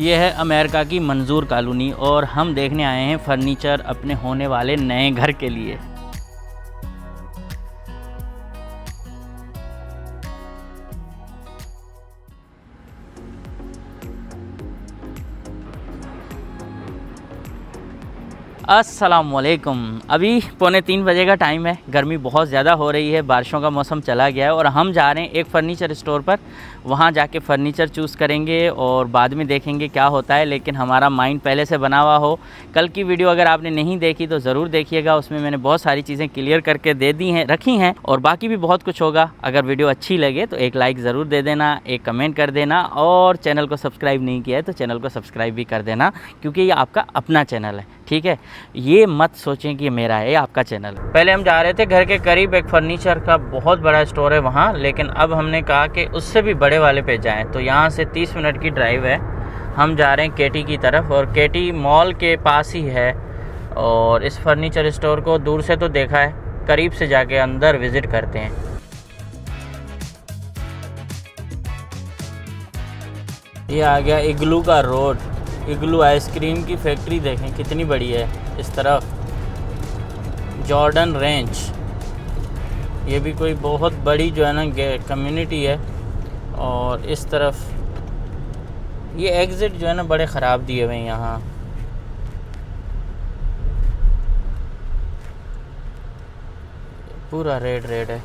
ये है अमेरिका की मंजूर कॉलोनी और हम देखने आए हैं फर्नीचर अपने होने वाले नए घर के लिए। अस्सलामुअलैकुम। अभी 2:45 बजे का टाइम है। गर्मी बहुत ज़्यादा हो रही है, बारिशों का मौसम चला गया है और हम जा रहे हैं एक फ़र्नीचर स्टोर पर। वहाँ जाके फ़र्नीचर चूज़ करेंगे और बाद में देखेंगे क्या होता है। लेकिन हमारा माइंड पहले से बना हुआ हो। कल की वीडियो अगर आपने नहीं देखी तो ज़रूर देखिएगा, उसमें मैंने बहुत सारी चीज़ें क्लियर करके दे दी हैं, रखी हैं और बाकी भी बहुत कुछ होगा। अगर वीडियो अच्छी लगे तो एक लाइक ज़रूर दे देना, एक कमेंट कर देना और चैनल को सब्सक्राइब नहीं किया है तो चैनल को सब्सक्राइब भी कर देना, क्योंकि ये आपका अपना चैनल है, ठीक है। ये मत सोचें कि मेरा है, ये आपका चैनल है। पहले हम जा रहे थे घर के करीब एक फ़र्नीचर का बहुत बड़ा स्टोर है वहाँ, लेकिन अब हमने कहा कि उससे भी बड़े वाले पे जाएं। तो यहाँ से 30 मिनट की ड्राइव है। हम जा रहे हैं केटी की तरफ और केटी मॉल के पास ही है। और इस फर्नीचर स्टोर को दूर से तो देखा है, करीब से जाके अंदर विज़िट करते हैं। ये आ गया इग्लू का रोड। इग्लू आइसक्रीम की फैक्ट्री देखें कितनी बड़ी है। इस तरफ जॉर्डन रेंच, ये भी कोई बहुत बड़ी जो है ना कम्युनिटी है। और इस तरफ ये एग्ज़िट जो है ना बड़े ख़राब दिए हुए हैं यहाँ। पूरा रेड है।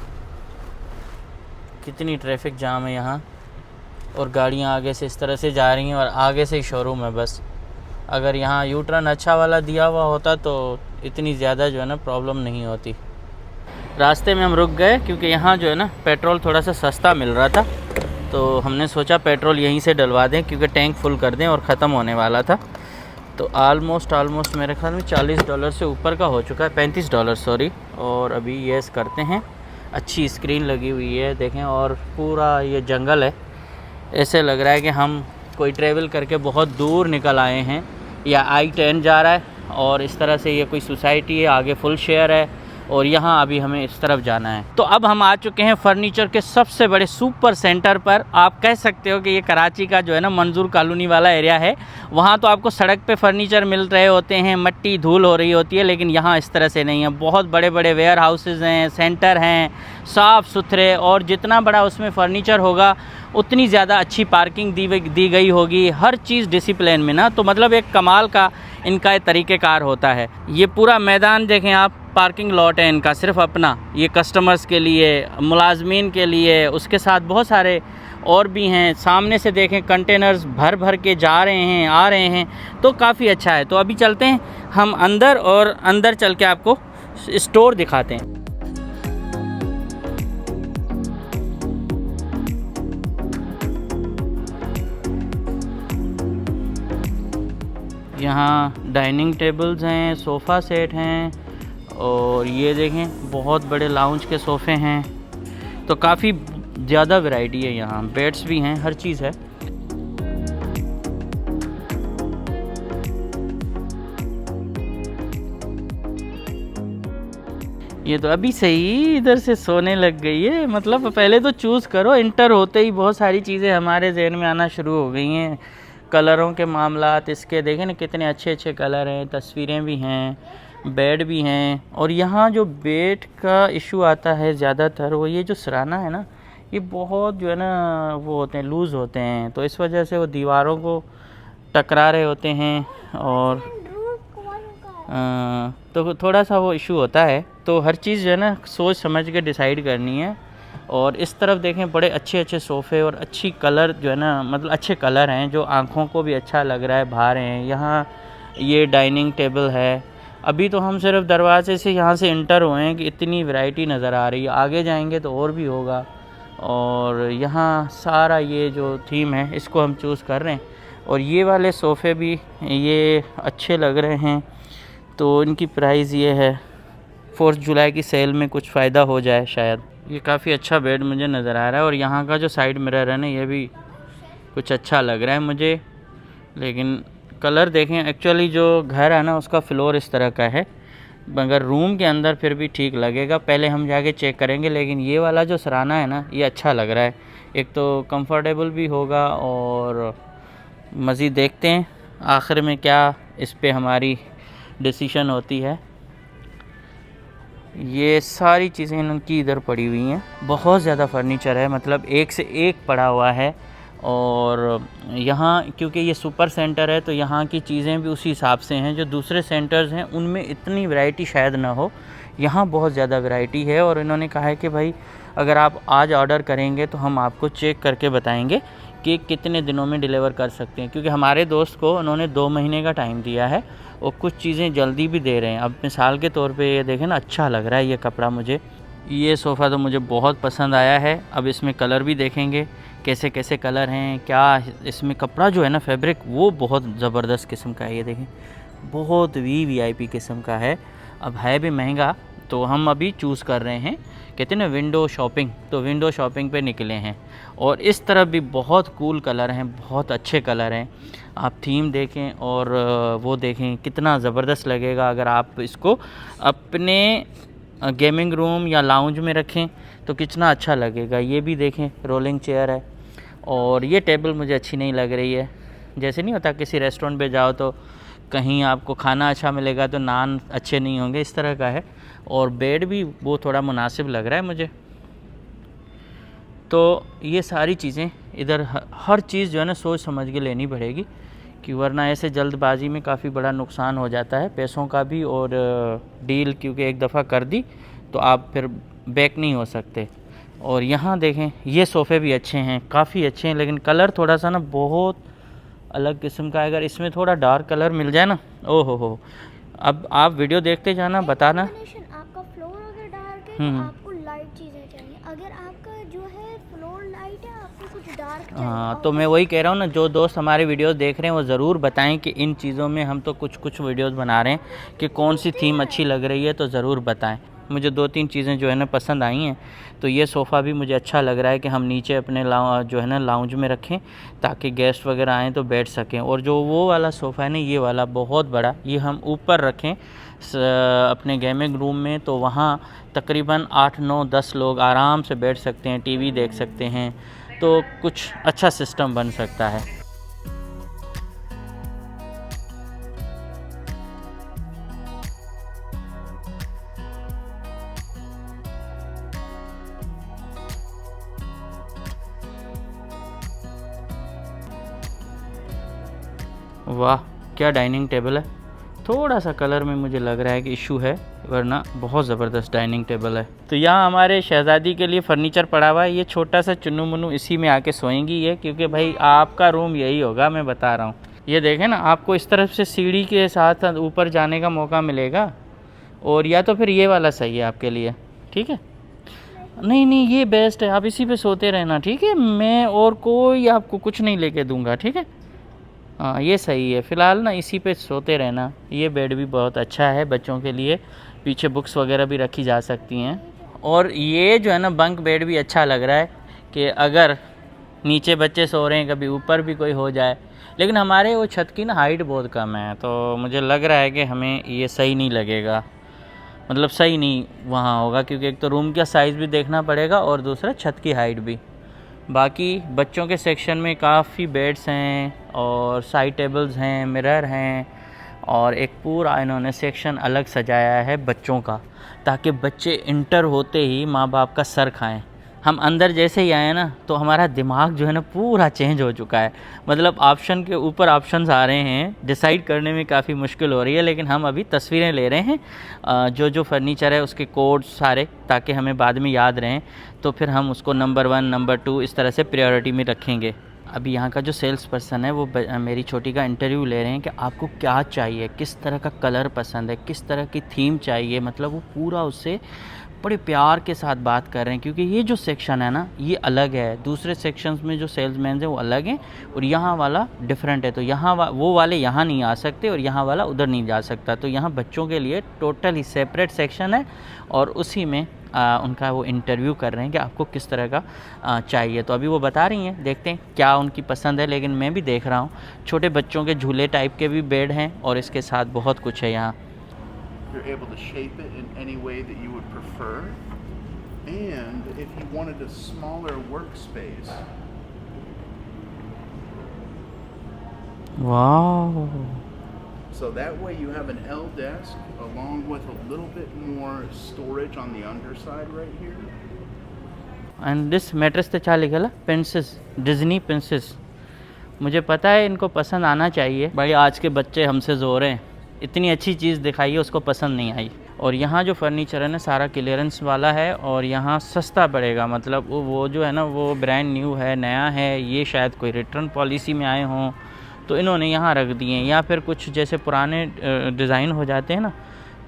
कितनी ट्रैफिक जाम है यहाँ और गाड़ियाँ आगे से इस तरह से जा रही हैं और आगे से ही शोरूम है बस। अगर यहाँ यू टर्न अच्छा वाला दिया हुआ होता तो इतनी ज़्यादा जो है ना प्रॉब्लम नहीं होती। रास्ते में हम रुक गए क्योंकि यहाँ जो है ना पेट्रोल थोड़ा सा सस्ता मिल रहा था, तो हमने सोचा पेट्रोल यहीं से डलवा दें क्योंकि टैंक फुल कर दें और ख़त्म होने वाला था। तो आलमोस्ट मेरे ख्याल में $40 से ऊपर का हो चुका है, $35 सॉरी। और अभी येस करते हैं। अच्छी स्क्रीन लगी हुई है देखें और पूरा ये जंगल है। ऐसे लग रहा है कि हम कोई ट्रैवल करके बहुत दूर निकल आए हैं, या I-10 जा रहा है और इस तरह से ये कोई सोसाइटी है, आगे फुल शेयर है और यहाँ अभी हमें इस तरफ जाना है। तो अब हम आ चुके हैं फर्नीचर के सबसे बड़े सुपर सेंटर पर। आप कह सकते हो कि ये कराची का जो है ना मंजूर कॉलोनी वाला एरिया है। वहाँ तो आपको सड़क पे फर्नीचर मिल रहे होते हैं, मट्टी धूल हो रही होती है, लेकिन यहाँ इस तरह से नहीं है। बहुत बड़े बड़े वेयर हाउसेज़ हैं, सेंटर हैं, साफ़ सुथरे, और जितना बड़ा उसमें फ़र्नीचर होगा उतनी ज़्यादा अच्छी पार्किंग दी गई होगी। हर चीज़ डिसिप्लिन में ना, तो मतलब एक कमाल का इनका तरीक़ेकार होता है। ये पूरा मैदान देखें आप, पार्किंग लॉट है इनका सिर्फ अपना, ये कस्टमर्स के लिए, मुलाजमीन के लिए, उसके साथ बहुत सारे और भी हैं। सामने से देखें कंटेनर्स भर भर के जा रहे हैं, आ रहे हैं, तो काफ़ी अच्छा है। तो अभी चलते हैं हम अंदर और अंदर चल के आपको स्टोर दिखाते हैं। यहाँ डाइनिंग टेबल्स हैं, सोफ़ा सेट हैं और ये देखें बहुत बड़े लाउंज के सोफ़े हैं। तो काफ़ी ज़्यादा वैरायटी है यहाँ, बेड्स भी हैं, हर चीज़ है। ये तो अभी सही इधर से सोने लग गई है। मतलब पहले तो चूज़ करो, इंटर होते ही बहुत सारी चीज़ें हमारे जहन में आना शुरू हो गई हैं। कलरों के मामलात, इसके देखें ना कितने अच्छे अच्छे कलर हैं, तस्वीरें भी हैं, बेड भी हैं। और यहाँ जो बेड का इशू आता है ज़्यादातर, वो ये जो सराना है ना, ये बहुत जो है ना वो होते हैं, लूज़ होते हैं, तो इस वजह से वो दीवारों को टकरा रहे होते हैं और तो थोड़ा सा वो इशू होता है। तो हर चीज़ जो है ना सोच समझ के डिसाइड करनी है। और इस तरफ देखें बड़े अच्छे अच्छे सोफ़े और अच्छी कलर जो है ना, मतलब अच्छे कलर हैं जो आँखों को भी अच्छा लग रहा है, बाहर हैं। यहाँ ये डाइनिंग टेबल है। अभी तो हम सिर्फ दरवाजे से यहाँ से इंटर हुए हैं कि इतनी वैरायटी नज़र आ रही है, आगे जाएंगे तो और भी होगा। और यहाँ सारा ये जो थीम है इसको हम चूज़ कर रहे हैं। और ये वाले सोफ़े भी ये अच्छे लग रहे हैं, तो इनकी प्राइस ये है। 4 जुलाई की सेल में कुछ फ़ायदा हो जाए शायद। ये काफ़ी अच्छा बेड मुझे नज़र आ रहा है और यहाँ का जो साइड मिरर है ना, ये भी कुछ अच्छा लग रहा है मुझे। लेकिन कलर देखें, एक्चुअली जो घर है ना उसका फ्लोर इस तरह का है, मगर रूम के अंदर फिर भी ठीक लगेगा। पहले हम जाके चेक करेंगे। लेकिन ये वाला जो सराना है ना, ये अच्छा लग रहा है। एक तो कंफर्टेबल भी होगा और मज़ीद देखते हैं आखिर में क्या इस पे हमारी डिसीशन होती है। ये सारी चीज़ें इनकी इधर पड़ी हुई हैं, बहुत ज़्यादा फर्नीचर है, मतलब एक से एक पड़ा हुआ है। और यहाँ क्योंकि ये सुपर सेंटर है तो यहाँ की चीज़ें भी उसी हिसाब से हैं। जो दूसरे सेंटर्स हैं उनमें इतनी वैरायटी शायद ना हो, यहाँ बहुत ज़्यादा वैरायटी है। और इन्होंने कहा है कि भाई अगर आप आज ऑर्डर करेंगे तो हम आपको चेक करके बताएंगे कि कितने दिनों में डिलीवर कर सकते हैं, क्योंकि हमारे दोस्त को उन्होंने 2 महीने का टाइम दिया है और कुछ चीज़ें जल्दी भी दे रहे हैं। अब मिसाल के तौर पे ये देखें ना, अच्छा लग रहा है ये कपड़ा मुझे। ये सोफ़ा तो मुझे बहुत पसंद आया है। अब इसमें कलर भी देखेंगे कैसे कैसे कलर हैं, क्या इसमें कपड़ा जो है ना फैब्रिक वो बहुत ज़बरदस्त किस्म का है। ये देखें बहुत VIP किस्म का है। अब है भी महंगा, तो हम अभी चूज़ कर रहे हैं, कहते हैं ना विंडो शॉपिंग, तो विंडो शॉपिंग पे निकले हैं। और इस तरफ भी बहुत कूल कलर हैं, बहुत अच्छे कलर हैं। आप थीम देखें और वो देखें कितना ज़बरदस्त लगेगा अगर आप इसको अपने गेमिंग रूम या लाउंज में रखें तो कितना अच्छा लगेगा। ये भी देखें रोलिंग चेयर है। और ये टेबल मुझे अच्छी नहीं लग रही है। जैसे नहीं होता किसी रेस्टोरेंट पे जाओ तो कहीं आपको खाना अच्छा मिलेगा तो नान अच्छे नहीं होंगे, इस तरह का है। और बेड भी वो थोड़ा मुनासिब लग रहा है मुझे। तो ये सारी चीज़ें इधर हर चीज़ जो है ना सोच समझ के लेनी पड़ेगी, कि वरना ऐसे जल्दबाजी में काफ़ी बड़ा नुकसान हो जाता है पैसों का भी। और डील क्योंकि एक दफ़ा कर दी तो आप फिर बैक नहीं हो सकते। और यहाँ देखें ये सोफ़े भी अच्छे हैं, काफ़ी अच्छे हैं, लेकिन कलर थोड़ा सा ना बहुत अलग किस्म का है। अगर इसमें थोड़ा डार्क कलर मिल जाए ना, ओहो हो। अब आप वीडियो देखते जाना, बताना। आपका फ्लोर अगर डार्क है तो आपको लाइट चीज़ें चाहिए, अगर आपका जो है फ्लोर लाइट है आपको कुछ डार्क चाहिए। हाँ, तो मैं वही कह रहा हूँ ना, जो दोस्त हमारे वीडियोस देख रहे हैं वो ज़रूर बताएं कि इन चीज़ों में हम तो कुछ वीडियोस बना रहे हैं कि कौन सी थीम अच्छी लग रही है, तो ज़रूर बताएं। मुझे 2-3 चीज़ें जो है ना पसंद आई हैं। तो ये सोफ़ा भी मुझे अच्छा लग रहा है कि हम नीचे अपने जो है ना लाउंज में रखें ताकि गेस्ट वगैरह आएँ तो बैठ सकें। और जो वो वाला सोफ़ा है ना, ये वाला बहुत बड़ा, ये हम ऊपर रखें अपने गेमिंग रूम में, तो वहाँ तकरीबन 8, 9, 10 लोग आराम से बैठ सकते हैं, टीवी देख सकते हैं। तो कुछ अच्छा सिस्टम बन सकता है। वाह क्या डाइनिंग टेबल है। थोड़ा सा कलर में मुझे लग रहा है कि इशू है, वरना बहुत ज़बरदस्त डाइनिंग टेबल है। तो यहाँ हमारे शहज़ादी के लिए फ़र्नीचर पड़ा हुआ है। ये छोटा सा चुन्नू मुन्नू इसी में आके सोएंगी ये, क्योंकि भाई आपका रूम यही होगा, मैं बता रहा हूँ। ये देखें ना, आपको इस तरफ से सीढ़ी के साथ ऊपर जाने का मौका मिलेगा। और या तो फिर ये वाला सही है आपके लिए, ठीक है। नहीं ये बेस्ट है, आप इसी पे सोते रहना, ठीक है। मैं और कोई आपको कुछ नहीं लेके दूंगा, ठीक है। हाँ ये सही है, फ़िलहाल ना इसी पे सोते रहना। ये बेड भी बहुत अच्छा है बच्चों के लिए, पीछे बुक्स वगैरह भी रखी जा सकती हैं। और ये जो है ना बंक बेड भी अच्छा लग रहा है कि अगर नीचे बच्चे सो रहे हैं कभी ऊपर भी कोई हो जाए। लेकिन हमारे वो छत की ना हाइट बहुत कम है, तो मुझे लग रहा है कि हमें ये सही नहीं लगेगा, मतलब सही नहीं वहाँ होगा, क्योंकि एक तो रूम का साइज़ भी देखना पड़ेगा और दूसरा छत की हाइट भी। बाकी बच्चों के सेक्शन में काफ़ी बेड्स हैं और साइड टेबल्स हैं, मिरर हैं, और एक पूरा इन्होंने सेक्शन अलग सजाया है बच्चों का, ताकि बच्चे इंटर होते ही माँ बाप का सर खाएं। हम अंदर जैसे ही आए ना तो हमारा दिमाग जो है ना पूरा चेंज हो चुका है। मतलब ऑप्शन के ऊपर ऑप्शंस आ रहे हैं, डिसाइड करने में काफ़ी मुश्किल हो रही है। लेकिन हम अभी तस्वीरें ले रहे हैं जो जो फर्नीचर है उसके कोड सारे, ताकि हमें बाद में याद रहें, तो फिर हम उसको नंबर 1, नंबर 2 इस तरह से प्रायोरिटी में रखेंगे। अभी यहाँ का जो सेल्स पर्सन है वो मेरी छोटी का इंटरव्यू ले रहे हैं कि आपको क्या चाहिए, किस तरह का कलर पसंद है, किस तरह की थीम चाहिए। मतलब वो पूरा उससे बड़े प्यार के साथ बात कर रहे हैं, क्योंकि ये जो सेक्शन है ना ये अलग है। दूसरे सेक्शंस में जो सेल्समैन हैं वो अलग हैं और यहाँ वाला डिफरेंट है। तो यहाँ वो वाले यहाँ नहीं आ सकते और यहाँ वाला उधर नहीं जा सकता। तो यहाँ बच्चों के लिए टोटल ही सेपरेट सेक्शन है और उसी में उनका वो इंटरव्यू कर रहे हैं कि आपको किस तरह का चाहिए। तो अभी वो बता रही हैं, देखते हैं क्या उनकी पसंद है। लेकिन मैं भी देख रहा हूँ छोटे बच्चों के झूले टाइप के भी बेड हैं और इसके साथ बहुत कुछ है यहाँ। You're able to shape it in any way that you would prefer. And if you wanted a smaller workspace, वाह, So that way you have an L desk along with a little bit more storage on the underside right here. And this mattress तो क्या लिखा है, princess, Disney princess. मुझे पता है इनको पसंद आना चाहिए भाई, आज के बच्चे हमसे ज़ोर हैं, इतनी अच्छी चीज़ दिखाई है उसको पसंद नहीं आई। और यहाँ जो फर्नीचर है ना सारा क्लियरेंस वाला है और यहाँ सस्ता पड़ेगा, मतलब वो जो है ना वो ब्रांड न्यू है, नया है, ये शायद कोई रिटर्न पॉलिसी में आए हों तो इन्होंने यहाँ रख दिए, या फिर कुछ जैसे पुराने डिज़ाइन हो जाते हैं ना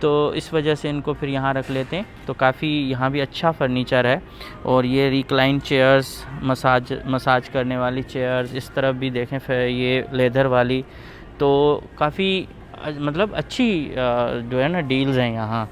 तो इस वजह से इनको फिर यहाँ रख लेते हैं। तो काफ़ी यहाँ भी अच्छा फर्नीचर है। और ये रिक्लाइन चेयर्स, मसाज करने वाली चेयर्स, इस तरफ भी देखें फिर ये लेदर वाली, तो काफ़ी मतलब अच्छी जो है ना डील्स हैं यहाँ।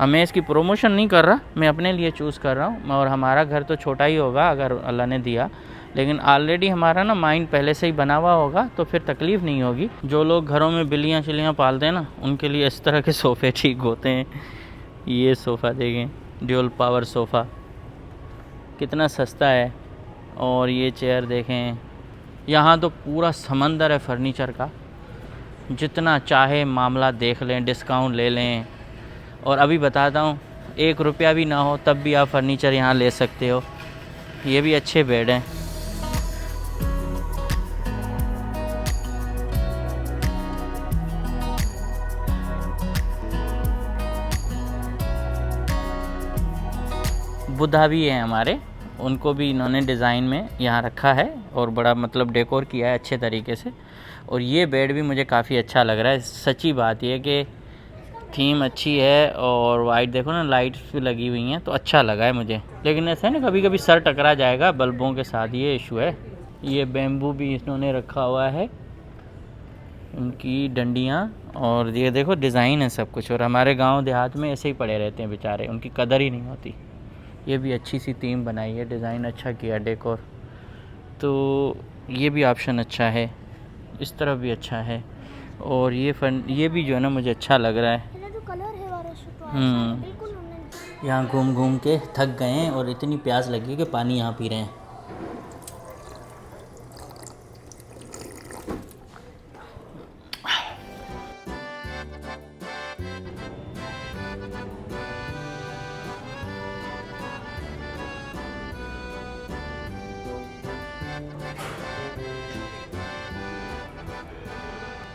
अब मैं इसकी प्रमोशन नहीं कर रहा, मैं अपने लिए चूज़ कर रहा हूँ। और हमारा घर तो छोटा ही होगा अगर अल्लाह ने दिया, लेकिन ऑलरेडी हमारा ना माइंड पहले से ही बना हुआ होगा तो फिर तकलीफ़ नहीं होगी। जो लोग घरों में बिल्लियाँ चिल्लियाँ पालते हैं ना उनके लिए इस तरह के सोफ़े ठीक होते हैं। ये सोफ़ा देखें, ड्यूल पावर सोफ़ा, कितना सस्ता है। और ये चेयर देखें, यहाँ तो पूरा समंदर है फर्नीचर का, जितना चाहे मामला देख लें, डिस्काउंट ले लें। और अभी बताता हूँ, 1 रुपया भी ना हो तब भी आप फर्नीचर यहाँ ले सकते हो। ये भी अच्छे बेड हैं। बुद्धा भी हैं हमारे, उनको भी इन्होंने डिज़ाइन में यहाँ रखा है और बड़ा मतलब डेकोर किया है अच्छे तरीके से। और ये बेड भी मुझे काफ़ी अच्छा लग रहा है। सच्ची बात ये कि थीम अच्छी है और वाइट देखो ना लाइट्स भी लगी हुई हैं तो अच्छा लगा है मुझे। लेकिन ऐसा है ना कभी कभी सर टकरा जाएगा बल्बों के साथ, ये इशू है। ये बेम्बू भी इन्होंने रखा हुआ है, उनकी डंडियाँ, और ये देखो डिज़ाइन है सब कुछ। और हमारे गांव देहात में ऐसे ही पड़े रहते हैं बेचारे, उनकी कदर ही नहीं होती। ये भी अच्छी सी थीम बनाई है, डिज़ाइन अच्छा किया डेकोर, तो ये भी ऑप्शन अच्छा है। इस तरफ भी अच्छा है। और ये भी जो है ना मुझे अच्छा लग रहा है। यहाँ घूम घूम के थक गए हैं और इतनी प्यास लगी है कि पानी यहाँ पी रहे हैं।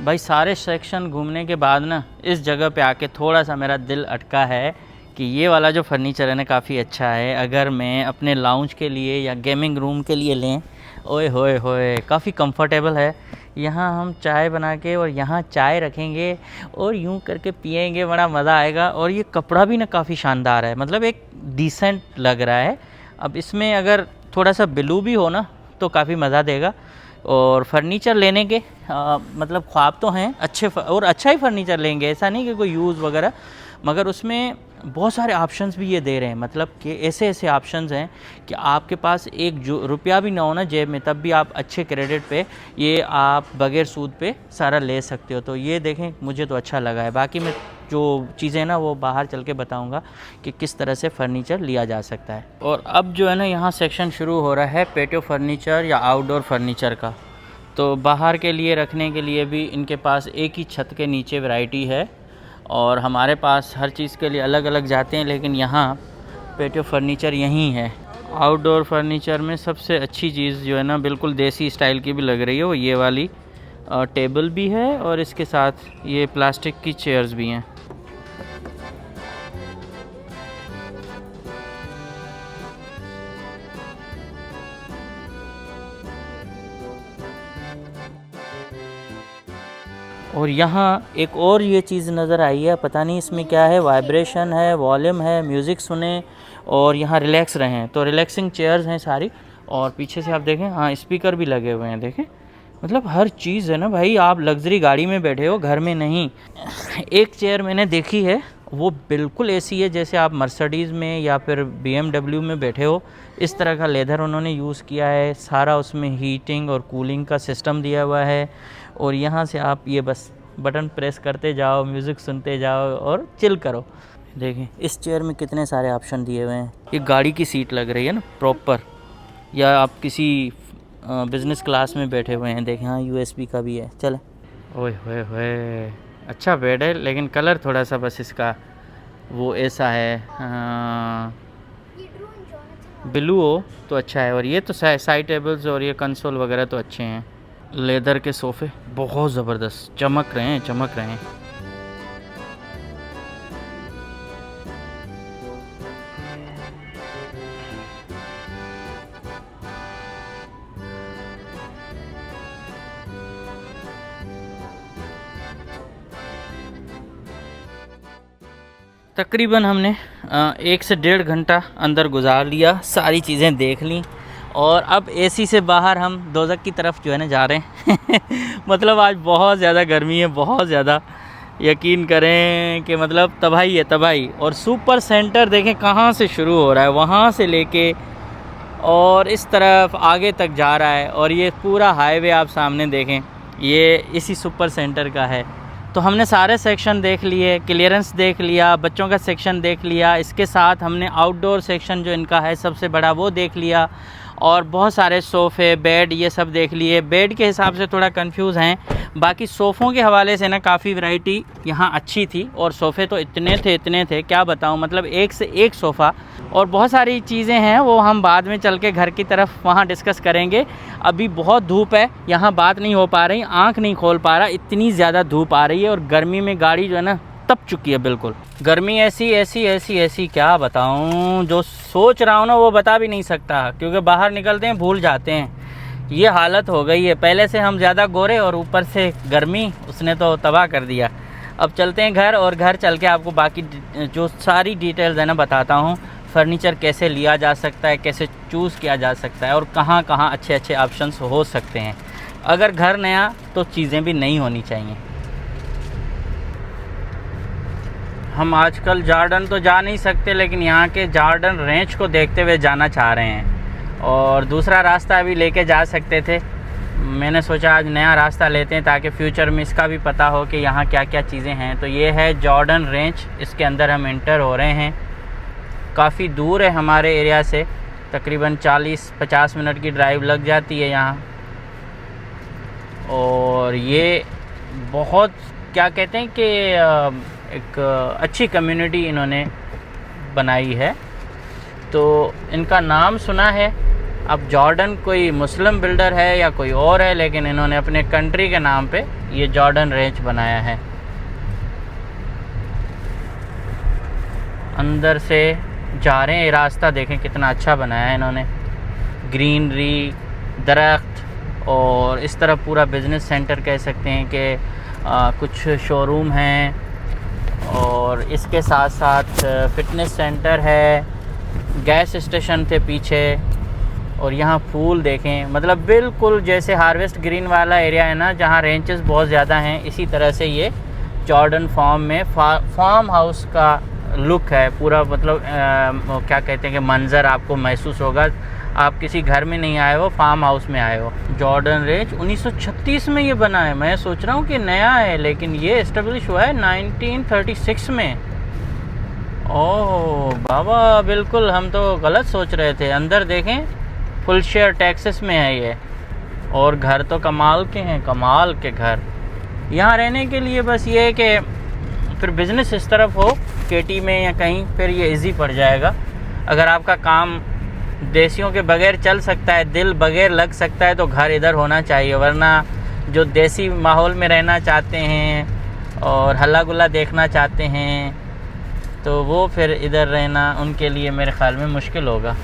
भाई सारे सेक्शन घूमने के बाद ना इस जगह पे आके थोड़ा सा मेरा दिल अटका है कि ये वाला जो फर्नीचर है ना काफ़ी अच्छा है। अगर मैं अपने लाउंज के लिए या गेमिंग रूम के लिए लें, ओए होए होए, काफ़ी कंफर्टेबल है। यहाँ हम चाय बना के और यहाँ चाय रखेंगे और यूं करके पिएंगे, बड़ा मज़ा आएगा। और ये कपड़ा भी ना काफ़ी शानदार है, मतलब एक डिसेंट लग रहा है। अब इसमें अगर थोड़ा सा ब्लू भी हो ना तो काफ़ी मज़ा देगा। और फर्नीचर लेने के मतलब ख्वाब तो हैं अच्छे और अच्छा ही फर्नीचर लेंगे, ऐसा नहीं कि कोई यूज़ वगैरह, मगर उसमें बहुत सारे ऑप्शंस भी ये दे रहे हैं। मतलब कि ऐसे ऐसे ऑप्शंस हैं कि आपके पास एक जो रुपया भी ना हो ना जेब में, तब भी आप अच्छे क्रेडिट पे ये आप बगैर सूद पे सारा ले सकते हो। तो ये देखें, मुझे तो अच्छा लगा है। बाकी मैं जो चीज़ें ना वो बाहर चल के बताऊंगा कि किस तरह से फ़र्नीचर लिया जा सकता है। और अब जो है ना यहाँ सेक्शन शुरू हो रहा है पेटियो फर्नीचर या आउटडोर फर्नीचर का। तो बाहर के लिए रखने के लिए भी इनके पास एक ही छत के नीचे वैरायटी है, और हमारे पास हर चीज़ के लिए अलग अलग जाते हैं, लेकिन यहाँ पेटियो फर्नीचर यहीं है। आउटडोर फर्नीचर में सबसे अच्छी चीज़ जो है ना बिल्कुल देसी स्टाइल की भी लग रही है वो ये वाली टेबल भी है, और इसके साथ ये प्लास्टिक की चेयर्स भी हैं। और यहाँ एक और ये चीज़ नज़र आई है, पता नहीं इसमें क्या है, वाइब्रेशन है, वॉल्यूम है, म्यूज़िक सुने और यहाँ रिलैक्स रहें। तो रिलैक्सिंग चेयर्स हैं सारी, और पीछे से आप देखें हाँ स्पीकर भी लगे हुए हैं, देखें मतलब हर चीज़ है ना भाई। आप लग्जरी गाड़ी में बैठे हो, घर में नहीं। एक चेयर मैंने देखी है वो बिल्कुल ऐसी है जैसे आप मर्सिडीज़ में या फिर BMW में बैठे हो, इस तरह का लेदर उन्होंने यूज़ किया है सारा। उसमें हीटिंग और कूलिंग का सिस्टम दिया हुआ है, और यहाँ से आप ये बस बटन प्रेस करते जाओ, म्यूज़िक सुनते जाओ और चिल करो। देखें इस चेयर में कितने सारे ऑप्शन दिए हुए हैं। ये गाड़ी की सीट लग रही है ना प्रॉपर, या आप किसी बिज़नेस क्लास में बैठे हुए हैं। देखें, हाँ USB का भी है। चले, ओए होए होए, अच्छा बेड है, लेकिन कलर थोड़ा सा बस इसका वो ऐसा है, ये ड्रोन जो है ब्लू हो तो अच्छा है। और ये तो साइड टेबल्स और ये कंसोल वगैरह तो अच्छे हैं। लेदर के सोफ़े बहुत ज़बरदस्त, चमक रहे हैं, चमक रहे हैं। तकरीबन हमने 1 से 1.5 घंटा अंदर गुजार लिया, सारी चीज़ें देख ली और अब AC से बाहर हम दोज़ख की तरफ जो है ना जा रहे हैं। मतलब आज बहुत ज़्यादा गर्मी है, बहुत ज़्यादा, यकीन करें कि मतलब तबाही है, तबाही। और सुपर सेंटर देखें कहाँ से शुरू हो रहा है, वहाँ से लेके और इस तरफ आगे तक जा रहा है। और ये पूरा हाईवे आप सामने देखें, ये इसी सुपर सेंटर का है। तो हमने सारे सेक्शन देख लिए, क्लियरेंस देख लिया, बच्चों का सेक्शन देख लिया, इसके साथ हमने आउटडोर सेक्शन जो इनका है सबसे बड़ा वो देख लिया और बहुत सारे सोफ़े, बेड ये सब देख लिए। बेड के हिसाब से थोड़ा कंफ्यूज हैं, बाकी सोफ़ों के हवाले से ना काफ़ी वैरायटी यहाँ अच्छी थी। और सोफ़े तो इतने थे क्या बताऊँ, मतलब एक से एक सोफ़ा। और बहुत सारी चीज़ें हैं वो हम बाद में चल के घर की तरफ वहाँ डिस्कस करेंगे। अभी बहुत धूप है, यहाँ बात नहीं हो पा रही, आँख नहीं खोल पा रहा, इतनी ज़्यादा धूप आ रही है। और गर्मी में गाड़ी जो है ना तप चुकी है बिल्कुल। गर्मी ऐसी क्या बताऊँ, जो सोच रहा हूँ ना वो बता भी नहीं सकता, क्योंकि बाहर निकलते हैं भूल जाते हैं, ये हालत हो गई है। पहले से हम ज़्यादा गोरे और ऊपर से गर्मी उसने तो तबाह कर दिया। अब चलते हैं घर, और घर चल के आपको बाकी जो सारी डिटेल्स है ना बताता हूँ। फर्नीचर कैसे लिया जा सकता है, कैसे चूज़ किया जा सकता है और कहाँ कहाँ अच्छे अच्छे ऑप्शंस हो सकते हैं। अगर घर नया तो चीज़ें भी नई होनी चाहिए। हम आजकल जॉर्डन तो जा नहीं सकते, लेकिन यहाँ के जॉर्डन रेंज को देखते हुए जाना चाह रहे हैं। और दूसरा रास्ता अभी लेके जा सकते थे, मैंने सोचा आज नया रास्ता लेते हैं ताकि फ्यूचर में इसका भी पता हो कि यहाँ क्या क्या चीज़ें हैं। तो ये है जॉर्डन रेंज, इसके अंदर हम इंटर हो रहे हैं। काफ़ी दूर है हमारे एरिया से, तकरीबन 40-50 मिनट की ड्राइव लग जाती है यहाँ। और ये बहुत क्या कहते हैं कि एक अच्छी कम्युनिटी इन्होंने बनाई है। तो इनका नाम सुना है, अब जॉर्डन कोई मुस्लिम बिल्डर है या कोई और है, लेकिन इन्होंने अपने कंट्री के नाम पे ये जॉर्डन रेंज बनाया है। अंदर से जा रहे हैं, ये रास्ता देखें कितना अच्छा बनाया है इन्होंने, ग्रीनरी, दरख्त और इस तरफ पूरा बिज़नेस सेंटर कह सकते हैं कि कुछ शोरूम हैं और इसके साथ साथ फिटनेस सेंटर है, गैस स्टेशन थे पीछे। और यहाँ फूल देखें, मतलब बिल्कुल जैसे हार्वेस्ट ग्रीन वाला एरिया है ना जहाँ रेंचेस बहुत ज़्यादा हैं, इसी तरह से ये जॉर्डन फार्म में फार्म हाउस का लुक है पूरा। मतलब क्या कहते हैं कि मंज़र आपको महसूस होगा, आप किसी घर में नहीं आए हो, फार्म हाउस में आए हो। जॉर्डन रेंज 1936 में ये बना है, मैं सोच रहा हूँ कि नया है, लेकिन ये इस्टेब्लिश हुआ है 1936 में। ओह बाबा, बिल्कुल हम तो गलत सोच रहे थे। अंदर देखें, फुल शेयर टेक्सास में है ये। और घर तो कमाल के हैं, कमाल के घर। यहाँ रहने के लिए बस ये है कि फिर बिज़नेस इस तरफ हो केटी में या कहीं, फिर ये इजी पड़ जाएगा। अगर आपका काम देसियों के बगैर चल सकता है, दिल बगैर लग सकता है, तो घर इधर होना चाहिए। वरना जो देसी माहौल में रहना चाहते हैं और हल्ला गुल्ला देखना चाहते हैं, तो वो फिर इधर रहना उनके लिए मेरे ख़्याल में मुश्किल होगा।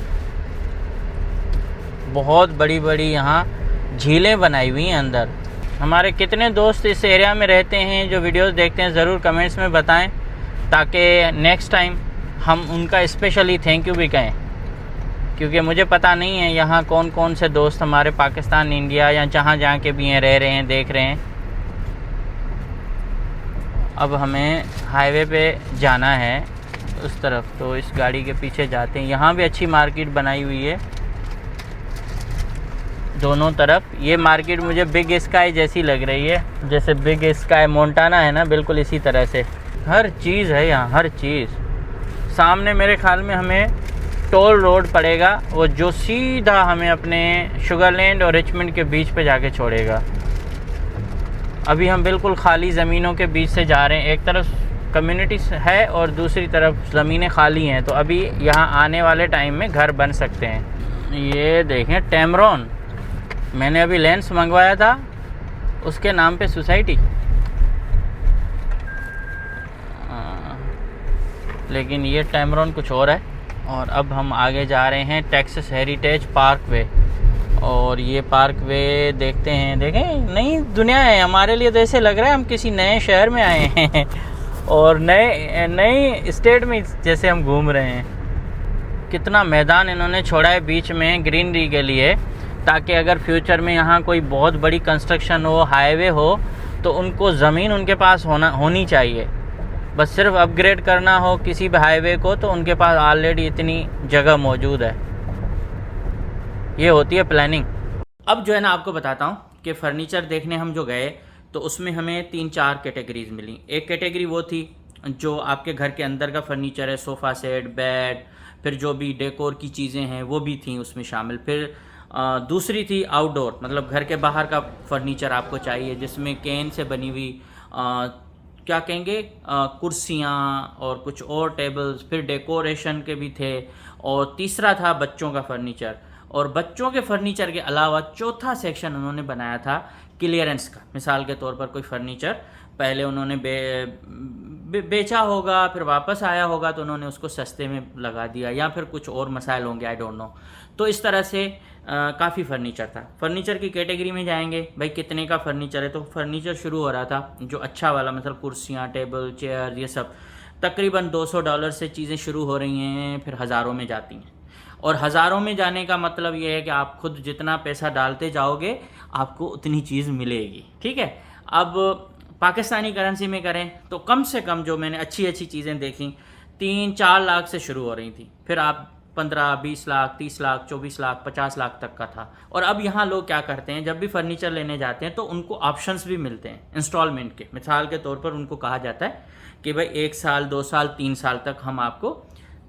बहुत बड़ी बड़ी यहाँ झीलें बनाई हुई हैं अंदर। हमारे कितने दोस्त इस एरिया में रहते हैं जो वीडियोस देखते हैं, ज़रूर कमेंट्स में बताएं, ताकि नेक्स्ट टाइम हम उनका स्पेशली थैंक यू भी कहें। क्योंकि मुझे पता नहीं है यहाँ कौन कौन से दोस्त हमारे पाकिस्तान, इंडिया या जहाँ के भी हैं रह रहे हैं, देख रहे हैं। अब हमें हाईवे पे जाना है उस तरफ, तो इस गाड़ी के पीछे जाते हैं। यहाँ भी अच्छी मार्केट बनाई हुई है दोनों तरफ। ये मार्केट मुझे बिग स्काई जैसी लग रही है, जैसे बिग स्काई मोंटाना है ना, बिल्कुल इसी तरह से हर चीज़ है यहाँ, हर चीज़। सामने मेरे ख्याल में हमें टोल रोड पड़ेगा, वो जो सीधा हमें अपने शुगरलैंड और रिचमंड के बीच पे जाके छोड़ेगा। अभी हम बिल्कुल खाली ज़मीनों के बीच से जा रहे हैं, एक तरफ कम्युनिटी है और दूसरी तरफ ज़मीनें खाली हैं, तो अभी यहाँ आने वाले टाइम में घर बन सकते हैं। ये देखें टैमरॉन, मैंने अभी लेंस मंगवाया था उसके नाम पे सोसाइटी, लेकिन ये टैमरॉन कुछ और है। और अब हम आगे जा रहे हैं टेक्सास हेरिटेज पार्कवे, और ये पार्कवे देखते हैं, देखें नई दुनिया है हमारे लिए, तो ऐसे लग रहा है हम किसी नए शहर में आए हैं और नई स्टेट में जैसे हम घूम रहे हैं। कितना मैदान इन्होंने छोड़ा है बीच में ग्रीनरी के लिए, ताकि अगर फ्यूचर में यहाँ कोई बहुत बड़ी कंस्ट्रक्शन हो, हाईवे हो, तो उनको ज़मीन उनके पास होनी चाहिए। बस सिर्फ अपग्रेड करना हो किसी भी हाईवे को, तो उनके पास ऑलरेडी इतनी जगह मौजूद है। ये होती है प्लानिंग। अब जो है ना आपको बताता हूँ कि फ़र्नीचर देखने हम जो गए तो उसमें हमें 3-4 कैटेगरीज मिली। एक कैटेगरी वो थी जो आपके घर के अंदर का फ़र्नीचर है, सोफ़ा सेट, बेड, फिर जो भी डेकोर की चीज़ें हैं वो भी थी उसमें शामिल। फिर दूसरी थी आउटडोर, मतलब घर के बाहर का फ़र्नीचर आपको चाहिए, जिसमें कैन से बनी हुई क्या कहेंगे कुर्सियाँ और कुछ और टेबल्स, फिर डेकोरेशन के भी थे। और तीसरा था बच्चों का फ़र्नीचर, और बच्चों के फ़र्नीचर के अलावा चौथा सेक्शन उन्होंने बनाया था क्लियरेंस का। मिसाल के तौर पर कोई फ़र्नीचर पहले उन्होंने बेचा होगा, फिर वापस आया होगा तो उन्होंने उसको सस्ते में लगा दिया, या फिर कुछ और मसाइल होंगे, आई डोंट नो। तो इस तरह से काफ़ी फ़र्नीचर था। फ़र्नीचर की कैटेगरी में जाएंगे, भाई कितने का फ़र्नीचर है, तो फ़र्नीचर शुरू हो रहा था जो अच्छा वाला, मतलब कुर्सियाँ, टेबल, चेयर, ये सब तकरीबन $200 से चीज़ें शुरू हो रही हैं, फिर हज़ारों में जाती हैं। और हज़ारों में जाने का मतलब ये है कि आप खुद जितना पैसा डालते जाओगे आपको उतनी चीज़ मिलेगी, ठीक है। अब पाकिस्तानी करेंसी में करें तो कम से कम जो मैंने अच्छी चीज़ें देखी 3-4 लाख से शुरू हो रही थी, फिर आप 15-20 लाख, 30 लाख, 24 लाख, 50 लाख तक का था। और अब यहाँ लोग क्या करते हैं, जब भी फर्नीचर लेने जाते हैं तो उनको ऑप्शंस भी मिलते हैं इंस्टॉलमेंट के। मिसाल के तौर पर उनको कहा जाता है कि भाई 1 साल, 2 साल, 3 साल तक हम आपको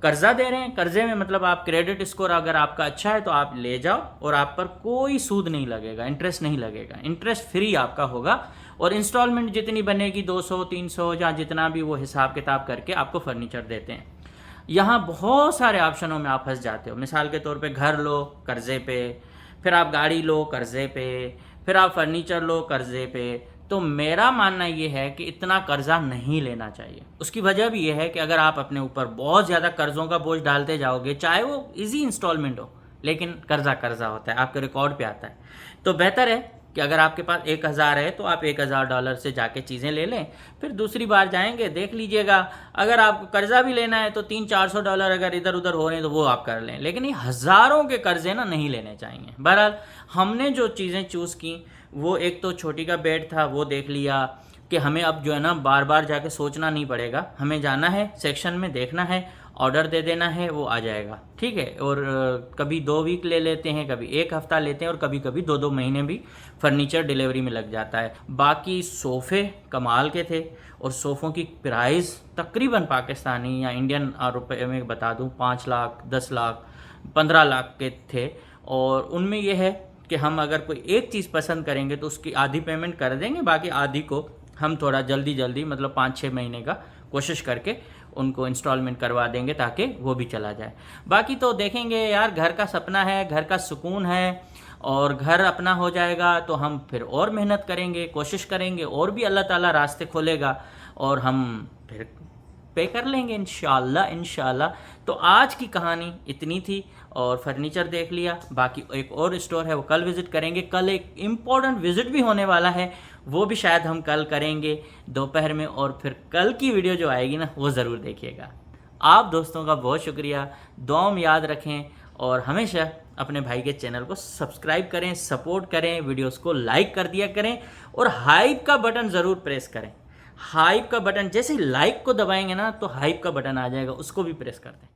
कर्जा दे रहे हैं। कर्जे में मतलब आप क्रेडिट स्कोर अगर आपका अच्छा है तो आप ले जाओ, और आप पर कोई सूद नहीं लगेगा, इंटरेस्ट नहीं लगेगा, इंटरेस्ट फ्री आपका होगा। और इंस्टॉलमेंट जितनी बनेगी 200, 300 या जितना भी वो हिसाब किताब करके आपको फर्नीचर देते हैं। यहाँ बहुत सारे ऑप्शनों में आप फंस जाते हो। मिसाल के तौर पे घर लो कर्जे पे, फिर आप गाड़ी लो कर्जे पे, फिर आप फर्नीचर लो कर्जे पे। तो मेरा मानना ये है कि इतना कर्जा नहीं लेना चाहिए। उसकी वजह भी ये है कि अगर आप अपने ऊपर बहुत ज़्यादा कर्ज़ों का बोझ डालते जाओगे, चाहे वो इजी इंस्टॉलमेंट हो, लेकिन कर्जा होता है, आपके रिकॉर्ड पे आता है। तो बेहतर है कि अगर आपके पास 1000 है तो आप $1000 से जाके चीज़ें ले लें, फिर दूसरी बार जाएंगे देख लीजिएगा। अगर आपको कर्जा भी लेना है तो $300-400 अगर इधर उधर हो रहे हैं तो वो आप कर लें, लेकिन ये हज़ारों के कर्जे ना नहीं लेने चाहिए। बहरहाल हमने जो चीज़ें चूज़ की वो एक तो छोटी का बेड था, वो देख लिया कि हमें अब जो है ना बार बार जाके सोचना नहीं पड़ेगा, हमें जाना है सेक्शन में, देखना है, ऑर्डर दे देना है, वो आ जाएगा, ठीक है। और कभी 2 वीक ले लेते हैं, कभी 1 हफ़्ता लेते हैं, और कभी कभी 2-2 महीने भी फर्नीचर डिलीवरी में लग जाता है। बाकी सोफ़े कमाल के थे, और सोफ़ों की प्राइस तकरीबन पाकिस्तानी या इंडियन रुपए में बता दूं 5 लाख, 10 लाख, 15 लाख के थे। और उनमें यह है कि हम अगर कोई एक चीज़ पसंद करेंगे तो उसकी आधी पेमेंट कर देंगे, बाकी आधी को हम थोड़ा जल्दी मतलब 5-6 महीने का कोशिश करके उनको इंस्टॉलमेंट करवा देंगे ताकि वो भी चला जाए। बाकी तो देखेंगे यार, घर का सपना है, घर का सुकून है, और घर अपना हो जाएगा तो हम फिर और मेहनत करेंगे, कोशिश करेंगे, और भी अल्लाह ताला रास्ते खोलेगा और हम फिर पे कर लेंगे इंशाल्लाह। तो आज की कहानी इतनी थी, और फर्नीचर देख लिया। बाकी एक और स्टोर है वो कल विज़िट करेंगे। कल एक इम्पॉर्टेंट विज़िट भी होने वाला है, वो भी शायद हम कल करेंगे दोपहर में, और फिर कल की वीडियो जो आएगी ना वो ज़रूर देखिएगा। आप दोस्तों का बहुत शुक्रिया, दुआ में याद रखें, और हमेशा अपने भाई के चैनल को सब्सक्राइब करें, सपोर्ट करें, वीडियोस को लाइक कर दिया करें, और हाइप का बटन ज़रूर प्रेस करें। हाइप का बटन जैसे ही लाइक को दबाएंगे ना तो हाइप का बटन आ जाएगा, उसको भी प्रेस कर दें।